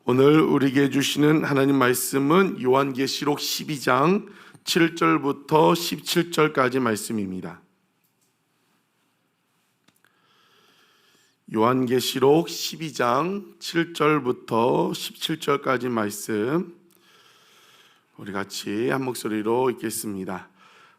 오늘 우리에게 주시는 하나님 말씀은 요한계시록 12장 7절부터 17절까지 말씀입니다. 요한계시록 12장 7절부터 17절까지 말씀 우리 같이 한 목소리로 읽겠습니다.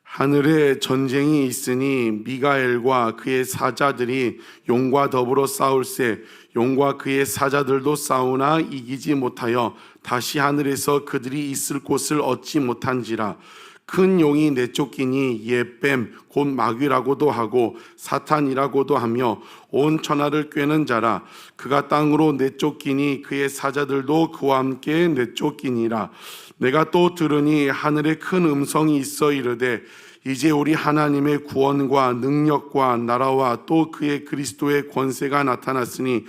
하늘에 전쟁이 있으니 미가엘과 그의 사자들이 용과 더불어 싸울세 용과 그의 사자들도 싸우나 이기지 못하여 다시 하늘에서 그들이 있을 곳을 얻지 못한지라. 큰 용이 내쫓기니 옛뱀 곧 마귀라고도 하고 사탄이라고도 하며 온 천하를 꿰는 자라. 그가 땅으로 내쫓기니 그의 사자들도 그와 함께 내쫓기니라. 내가 또 들으니 하늘에 큰 음성이 있어 이르되 이제 우리 하나님의 구원과 능력과 나라와 또 그의 그리스도의 권세가 나타났으니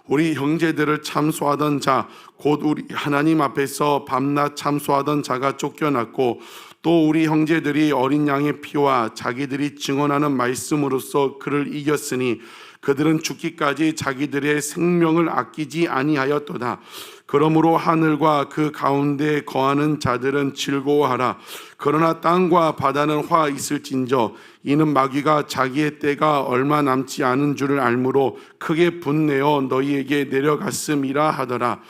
우리 형제들을 참소하던 자 곧 우리 하나님 앞에서 밤낮 참소하던 자가 쫓겨났고 또 우리 형제들이 어린 양의 피와 자기들이 증언하는 말씀으로써 그를 이겼으니 그들은 죽기까지 자기들의 생명을 아끼지 아니하였도다. 그러므로 하늘과 그 가운데 거하는 자들은 즐거워하라. 그러나 땅과 바다는 화 있을진저 이는 마귀가 자기의 때가 얼마 남지 않은 줄을 알므로 크게 분내어 너희에게 내려갔음이라 하더라.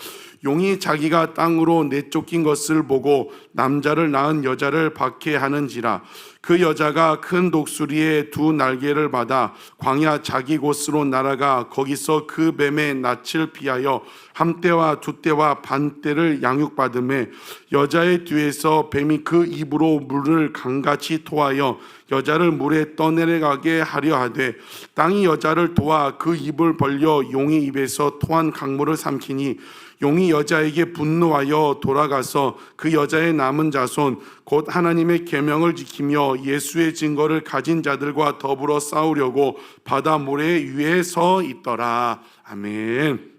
용이 자기가 땅으로 내쫓긴 것을 보고 남자를 낳은 여자를 박해하는지라. 그 여자가 큰 독수리의 두 날개를 받아 광야 자기 곳으로 날아가 거기서 그 뱀의 낯을 피하여 한 떼와 두 떼와 반 떼를 양육받음에 여자의 뒤에서 뱀이 그 입으로 물을 강같이 토하여 여자를 물에 떠내려가게 하려 하되 땅이 여자를 도와 그 입을 벌려 용의 입에서 토한 강물을 삼키니 용이 여자에게 분노하여 돌아가서 그 여자의 남은 자손 곧 하나님의 계명을 지키며 예수의 증거를 가진 자들과 더불어 싸우려고 바다 모래 위에 서 있더라. 아멘.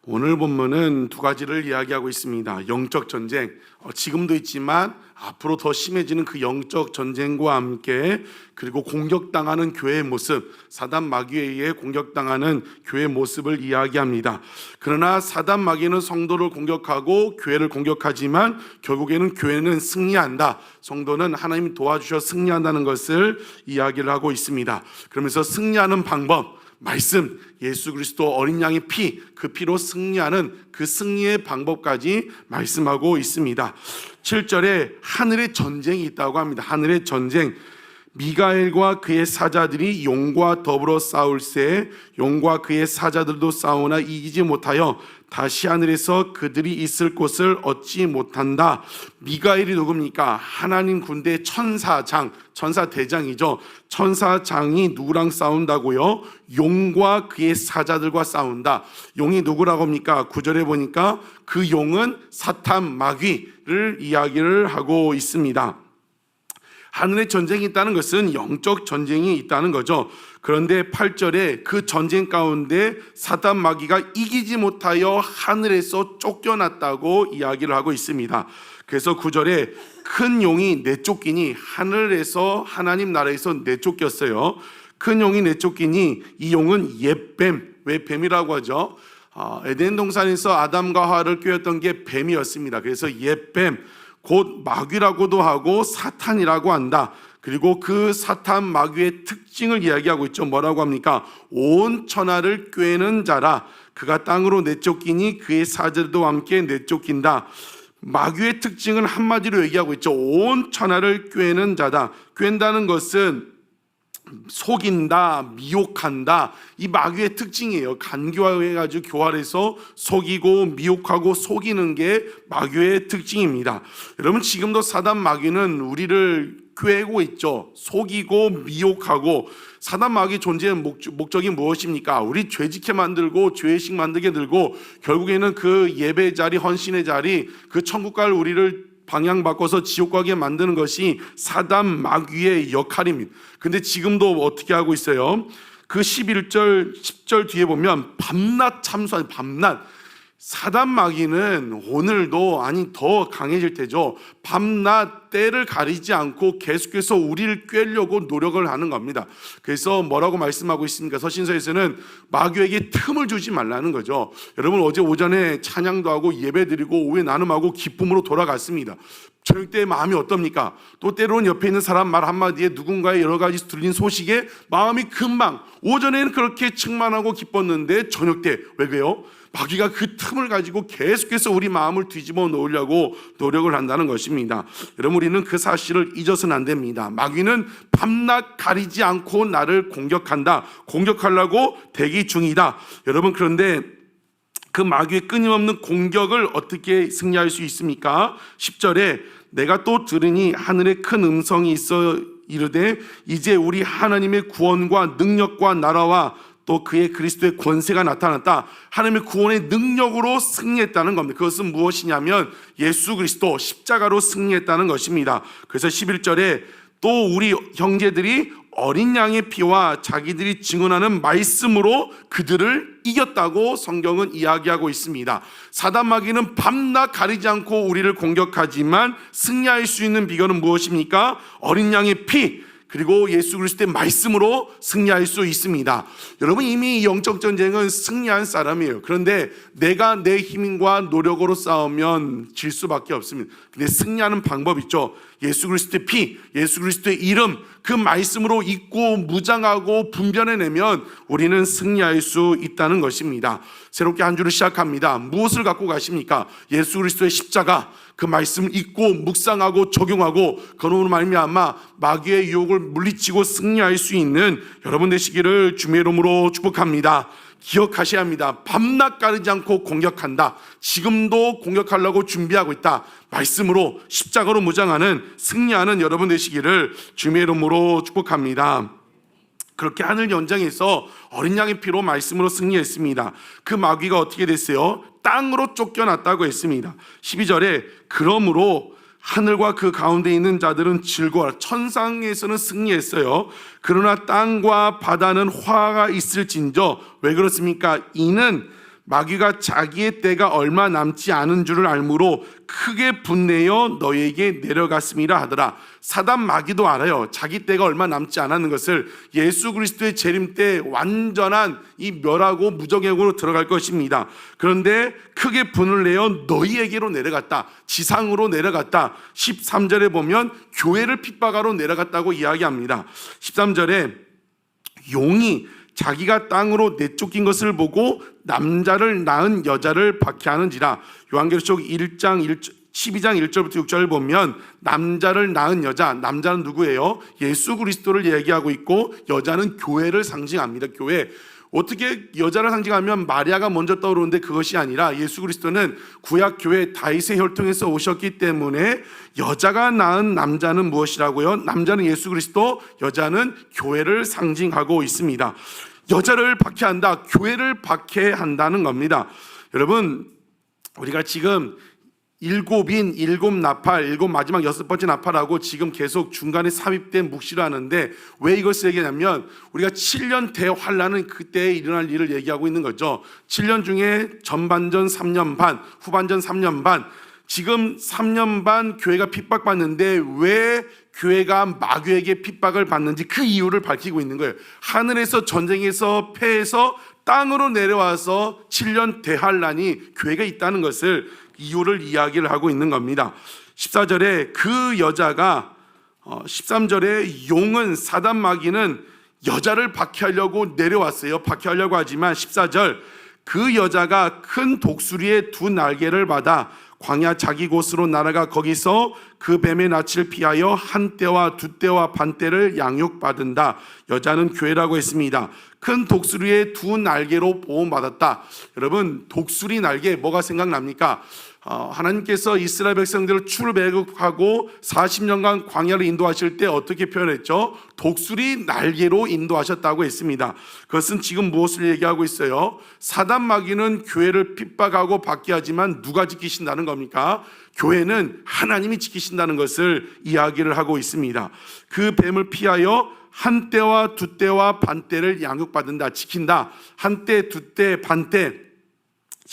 오늘 본문은 두 가지를 이야기하고 있습니다. 영적 전쟁, 지금도 있지만 앞으로 더 심해지는 그 영적 전쟁과 함께 그리고 공격당하는 교회의 모습, 사단 마귀에 의해 공격당하는 교회의 모습을 이야기합니다. 그러나 사단 마귀는 성도를 공격하고 교회를 공격하지만 결국에는 교회는 승리한다. 성도는 하나님이 도와주셔 승리한다는 것을 이야기를 하고 있습니다. 그러면서 승리하는 방법, 말씀, 예수 그리스도 어린 양의 피, 그 피로 승리하는 그 승리의 방법까지 말씀하고 있습니다. 7절에 하늘의 전쟁이 있다고 합니다. 하늘의 전쟁. 미가엘과 그의 사자들이 용과 더불어 싸울세 용과 그의 사자들도 싸우나 이기지 못하여 다시 하늘에서 그들이 있을 곳을 얻지 못한다. 미가엘이 누굽니까? 하나님 군대의 천사장, 천사대장이죠. 천사장이 누구랑 싸운다고요? 용과 그의 사자들과 싸운다. 용이 누구라고 합니까? 9절에 보니까 그 용은 사탄 마귀를 이야기를 하고 있습니다. 하늘의 전쟁이 있다는 것은 영적 전쟁이 있다는 거죠. 그런데 8절에 그 전쟁 가운데 사단 마귀가 이기지 못하여 하늘에서 쫓겨났다고 이야기를 하고 있습니다. 그래서 9절에 큰 용이 내쫓기니 하늘에서 하나님 나라에서 내쫓겼어요. 큰 용이 내쫓기니 이 용은 옛뱀, 왜 뱀이라고 하죠? 에덴 동산에서 아담과 하와를 꾀었던 게 뱀이었습니다. 그래서 옛뱀, 곧 마귀라고도 하고 사탄이라고 한다. 그리고 그 사탄 마귀의 특징을 이야기하고 있죠. 뭐라고 합니까? 온 천하를 꿰는 자라. 그가 땅으로 내쫓기니 그의 사자들도 함께 내쫓긴다. 마귀의 특징을 한마디로 얘기하고 있죠. 온 천하를 꿰는 자다. 꿰는다는 것은 속인다, 미혹한다. 이 마귀의 특징이에요. 간교화해가지고 교활해서 속이고 미혹하고 속이는 게 마귀의 특징입니다. 여러분, 지금도 사단 마귀는 우리를 꿰고 있죠. 속이고 미혹하고. 사단 마귀 존재의 목적이 무엇입니까? 우리 죄짓게 만들고 죄의식 만들게 들고 결국에는 그 예배 자리, 헌신의 자리, 그 천국 갈 우리를 방향 바꿔서 지옥 가게 만드는 것이 사단 마귀의 역할입니다. 근데 지금도 어떻게 하고 있어요? 그 11절, 10절 뒤에 보면 밤낮 참소하는 밤낮. 사단 마귀는 오늘도 더 강해질 테죠. 밤낮 때를 가리지 않고 계속해서 우리를 꿰려고 노력을 하는 겁니다. 그래서 뭐라고 말씀하고 있습니까? 서신서에서는 마귀에게 틈을 주지 말라는 거죠. 여러분, 어제 오전에 찬양도 하고 예배드리고 오후에 나눔하고 기쁨으로 돌아갔습니다. 저녁 때 마음이 어떻습니까? 또 때로는 옆에 있는 사람 말 한마디에 누군가의 여러 가지 들린 소식에 마음이 금방, 오전에는 그렇게 충만하고 기뻤는데 저녁 때 왜 그래요? 마귀가 그 틈을 가지고 계속해서 우리 마음을 뒤집어 놓으려고 노력을 한다는 것입니다. 여러분, 우리는 그 사실을 잊어서는 안 됩니다. 마귀는 밤낮 가리지 않고 나를 공격한다. 공격하려고 대기 중이다. 여러분, 그런데 그 마귀의 끊임없는 공격을 어떻게 승리할 수 있습니까? 10절에 내가 또 들으니 하늘에 큰 음성이 있어 이르되 이제 우리 하나님의 구원과 능력과 나라와 또 그의 그리스도의 권세가 나타났다. 하나님의 구원의 능력으로 승리했다는 겁니다. 그것은 무엇이냐면 예수 그리스도 십자가로 승리했다는 것입니다. 그래서 11절에 또 우리 형제들이 어린 양의 피와 자기들이 증언하는 말씀으로 그들을 이겼다고 성경은 이야기하고 있습니다. 사단 마귀는 밤낮 가리지 않고 우리를 공격하지만 승리할 수 있는 비결은 무엇입니까? 어린 양의 피, 그리고 예수 그리스도의 말씀으로 승리할 수 있습니다. 여러분, 이미 이 영적 전쟁은 승리한 사람이에요. 그런데 내가 내 힘과 노력으로 싸우면 질 수밖에 없습니다. 근데 승리하는 방법 있죠. 예수 그리스도의 피, 예수 그리스도의 이름, 그 말씀으로 잊고 무장하고 분별해내면 우리는 승리할 수 있다는 것입니다. 새롭게 한 주를 시작합니다. 무엇을 갖고 가십니까? 예수 그리스도의 십자가, 그 말씀을 잊고 묵상하고 적용하고 그로 말미암아 마귀의 유혹을 물리치고 승리할 수 있는 여러분 되시기를 주의 이름으로 축복합니다. 기억하셔야 합니다. 밤낮 가리지 않고 공격한다. 지금도 공격하려고 준비하고 있다. 말씀으로 십자가로 무장하는 승리하는 여러분 되시기를 주의 이름으로 축복합니다. 그렇게 하늘 연장에서 어린 양의 피로 말씀으로 승리했습니다. 그 마귀가 어떻게 됐어요? 땅으로 쫓겨났다고 했습니다. 12절에 그러므로 하늘과 그 가운데 있는 자들은 즐거워하라. 천상에서는 승리했어요. 그러나 땅과 바다는 화가 있을진저. 왜 그렇습니까? 이는 마귀가 자기의 때가 얼마 남지 않은 줄을 알므로 크게 분내어 너에게 내려갔음이라 하더라. 사단 마귀도 알아요. 자기 때가 얼마 남지 않았는 것을. 예수 그리스도의 재림 때 완전한 이 멸하고 무정행으로 들어갈 것입니다. 그런데 크게 분을 내어 너희에게로 내려갔다. 지상으로 내려갔다. 13절에 보면 교회를 핍박하러 내려갔다고 이야기합니다. 13절에 용이 자기가 땅으로 내쫓긴 것을 보고 남자를 낳은 여자를 박해하는지라. 요한계시록 12장 1절부터 6절을 보면 남자를 낳은 여자, 남자는 누구예요? 예수 그리스도를 얘기하고 있고 여자는 교회를 상징합니다. 교회. 어떻게 여자를 상징하면 마리아가 먼저 떠오르는데 그것이 아니라 예수 그리스도는 구약 교회 다윗의 혈통에서 오셨기 때문에 여자가 낳은 남자는 무엇이라고요? 남자는 예수 그리스도, 여자는 교회를 상징하고 있습니다. 여자를 박해한다, 교회를 박해한다는 겁니다. 여러분, 우리가 지금 일곱 나팔, 마지막 6번째 나팔하고 지금 계속 중간에 삽입된 묵시를 하는데 왜 이것을 얘기하냐면 우리가 7년 대환란은 그때 일어날 일을 얘기하고 있는 거죠. 7년 중에 전반전 3년 반, 후반전 3년 반, 지금 3년 반 교회가 핍박받는데 왜 교회가 마귀에게 핍박을 받는지 그 이유를 밝히고 있는 거예요. 하늘에서 전쟁에서 패해서 땅으로 내려와서 7년 대환란이 교회가 있다는 것을 이유를 이야기를 하고 있는 겁니다. 14절에 그 여자가 13절에 용은 사단 마귀는 여자를 박해하려고 내려왔어요. 박해하려고 하지만 14절 그 여자가 큰 독수리의 두 날개를 받아 광야 자기 곳으로 날아가 거기서 그 뱀의 낯을 피하여 한 때와 두 때와 반 때를 양육받은다. 여자는 교회라고 했습니다. 큰 독수리의 두 날개로 보호받았다. 여러분, 독수리 날개 뭐가 생각납니까? 하나님께서 이스라엘 백성들을 출애굽하고 40년간 광야를 인도하실 때 어떻게 표현했죠? 독수리 날개로 인도하셨다고 했습니다. 그것은 지금 무엇을 얘기하고 있어요? 사단 마귀는 교회를 핍박하고 박해하지만 누가 지키신다는 겁니까? 교회는 하나님이 지키신다는 것을 이야기를 하고 있습니다. 그 뱀을 피하여 한 때와 두 때와 반 때를 양육받는다, 지킨다. 한 때, 두 때, 반 때.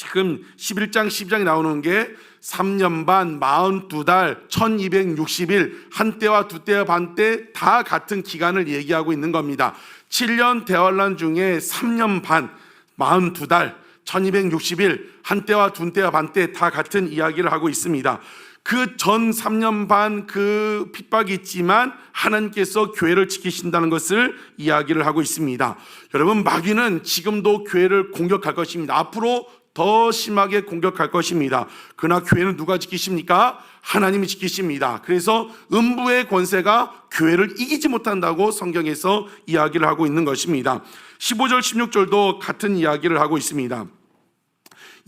지금 11장 12장에 나오는 게 3년 반, 42달, 1260일, 한 때와 두 때와 반 때 다 같은 기간을 얘기하고 있는 겁니다. 7년 대환란 중에 3년 반, 42달, 1260일, 한 때와 두 때와 반 때 다 같은 이야기를 하고 있습니다. 그 전 3년 반 그 핍박이 있지만 하나님께서 교회를 지키신다는 것을 이야기를 하고 있습니다. 여러분, 마귀는 지금도 교회를 공격할 것입니다. 앞으로 더 심하게 공격할 것입니다. 그러나 교회는 누가 지키십니까? 하나님이 지키십니다. 그래서 음부의 권세가 교회를 이기지 못한다고 성경에서 이야기를 하고 있는 것입니다. 15절 16절도 같은 이야기를 하고 있습니다.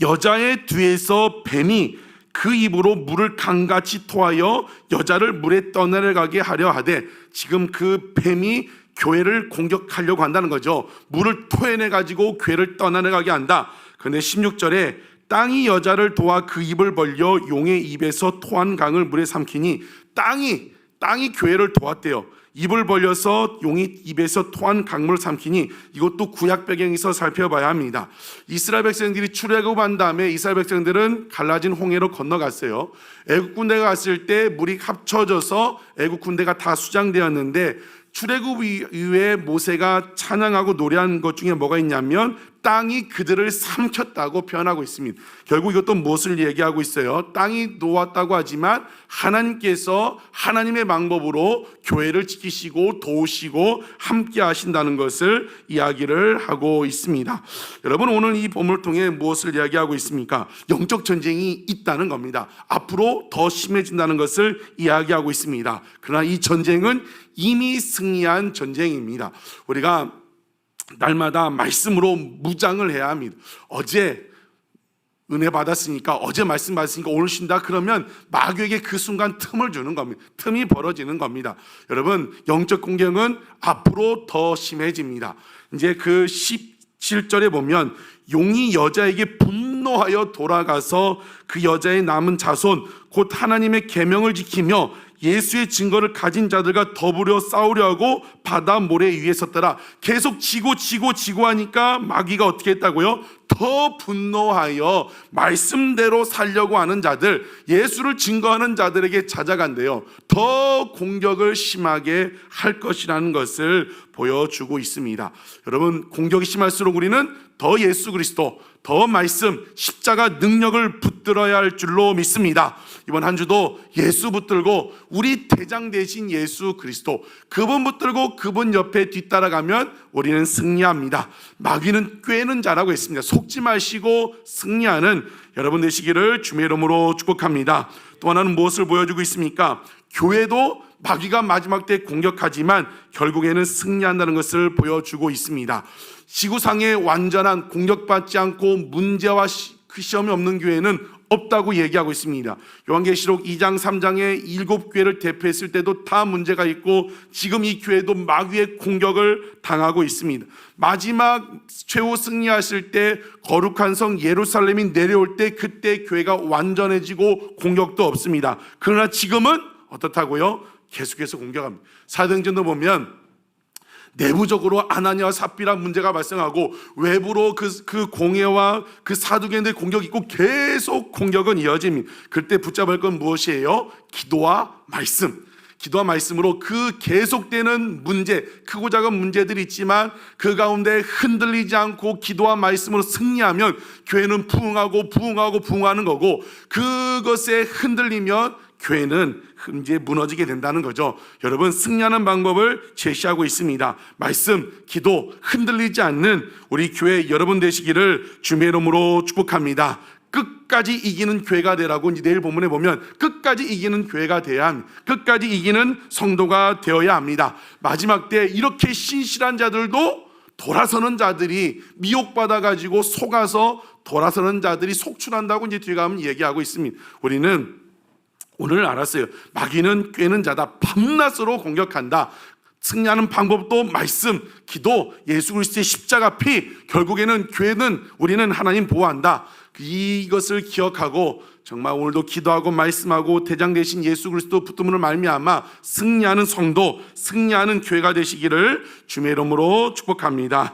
여자의 뒤에서 뱀이 그 입으로 물을 강같이 토하여 여자를 물에 떠내려가게 하려 하되, 지금 그 뱀이 교회를 공격하려고 한다는 거죠. 물을 토해내 가지고 교회를 떠나가게 한다. 그런데 16절에 땅이 여자를 도와 그 입을 벌려 용의 입에서 토한 강을 물에 삼키니, 땅이 교회를 도왔대요. 입을 벌려서 용이 입에서 토한 강물을 삼키니, 이것도 구약 배경에서 살펴봐야 합니다. 이스라엘 백성들이 출애굽한 다음에 이스라엘 백성들은 갈라진 홍해로 건너갔어요. 애국 군대가 갔을 때 물이 합쳐져서 애국 군대가 다 수장되었는데, 출애굽 이후에 모세가 찬양하고 노래한 것 중에 뭐가 있냐면 땅이 그들을 삼켰다고 표현하고 있습니다. 결국 이것도 무엇을 얘기하고 있어요? 땅이 놓았다고 하지만 하나님께서 하나님의 방법으로 교회를 지키시고 도우시고 함께 하신다는 것을 이야기를 하고 있습니다. 여러분, 오늘 이 본문을 통해 무엇을 이야기하고 있습니까? 영적 전쟁이 있다는 겁니다. 앞으로 더 심해진다는 것을 이야기하고 있습니다. 그러나 이 전쟁은 이미 승리한 전쟁입니다. 우리가 날마다 말씀으로 무장을 해야 합니다. 어제 은혜 받았으니까, 어제 말씀 받았으니까 오늘 쉰다 그러면 마귀에게 그 순간 틈을 주는 겁니다. 틈이 벌어지는 겁니다. 여러분, 영적 공격은 앞으로 더 심해집니다. 이제 그 17절에 보면 용이 여자에게 분노하여 돌아가서 그 여자의 남은 자손 곧 하나님의 계명을 지키며 예수의 증거를 가진 자들과 더불어 싸우려 하고 바다 모래 위에 섰더라. 계속 지고 하니까 마귀가 어떻게 했다고요? 더 분노하여 말씀대로 살려고 하는 자들, 예수를 증거하는 자들에게 찾아간대요. 더 공격을 심하게 할 것이라는 것을 보여주고 있습니다. 여러분, 공격이 심할수록 우리는 더 예수 그리스도, 더 말씀, 십자가 능력을 붙들어야 할 줄로 믿습니다. 이번 한 주도 예수 붙들고 우리 대장 되신 예수 그리스도, 그분 붙들고 그분 옆에 뒤따라가면 우리는 승리합니다. 마귀는 꿰는 자라고 했습니다. 속지 마시고 승리하는 여러분 되시기를 주의 이름으로 축복합니다. 또 하나는 무엇을 보여주고 있습니까? 교회도 마귀가 마지막 때 공격하지만 결국에는 승리한다는 것을 보여주고 있습니다. 지구상에 완전한 공격받지 않고 문제와 시험이 없는 교회는 없다고 얘기하고 있습니다. 요한계시록 2장 3장에 7교회를 대표했을 때도 다 문제가 있고, 지금 이 교회도 마귀의 공격을 당하고 있습니다. 마지막 최후 승리하실 때 거룩한 성 예루살렘이 내려올 때, 그때 교회가 완전해지고 공격도 없습니다. 그러나 지금은 어떻다고요? 계속해서 공격합니다. 사도행전도 보면 내부적으로 아나니아와 삽비라 문제가 발생하고, 외부로 그 공회와 그 사두개인들의 공격이 있고, 계속 공격은 이어집니다. 그때 붙잡을 건 무엇이에요? 기도와 말씀. 기도와 말씀으로 그 계속되는 문제, 크고 작은 문제들이 있지만 그 가운데 흔들리지 않고 기도와 말씀으로 승리하면 교회는 부흥하는 거고, 그것에 흔들리면 교회는 이제 무너지게 된다는 거죠. 여러분, 승리하는 방법을 제시하고 있습니다. 말씀, 기도, 흔들리지 않는 우리 교회 여러분 되시기를 주의 이름으로 축복합니다. 끝까지 이기는 교회가 되라고 이제 내일 본문에 보면 끝까지 이기는 교회가 돼야 합니다. 끝까지 이기는 성도가 되어야 합니다. 마지막 때 이렇게 신실한 자들도 돌아서는 자들이 미혹받아가지고 속아서 돌아서는 자들이 속출한다고 이제 뒤에 가면 얘기하고 있습니다. 우리는 오늘 알았어요. 마귀는 꿰는 자다. 밤낮으로 공격한다. 승리하는 방법도 말씀, 기도, 예수 그리스도의 십자가 피, 결국에는 교회는 우리는 하나님 보호한다. 이것을 기억하고 정말 오늘도 기도하고 말씀하고 대장 되신 예수 그리스도 붙음으로 말미암아 승리하는 성도, 승리하는 교회가 되시기를 주의 이름으로 축복합니다.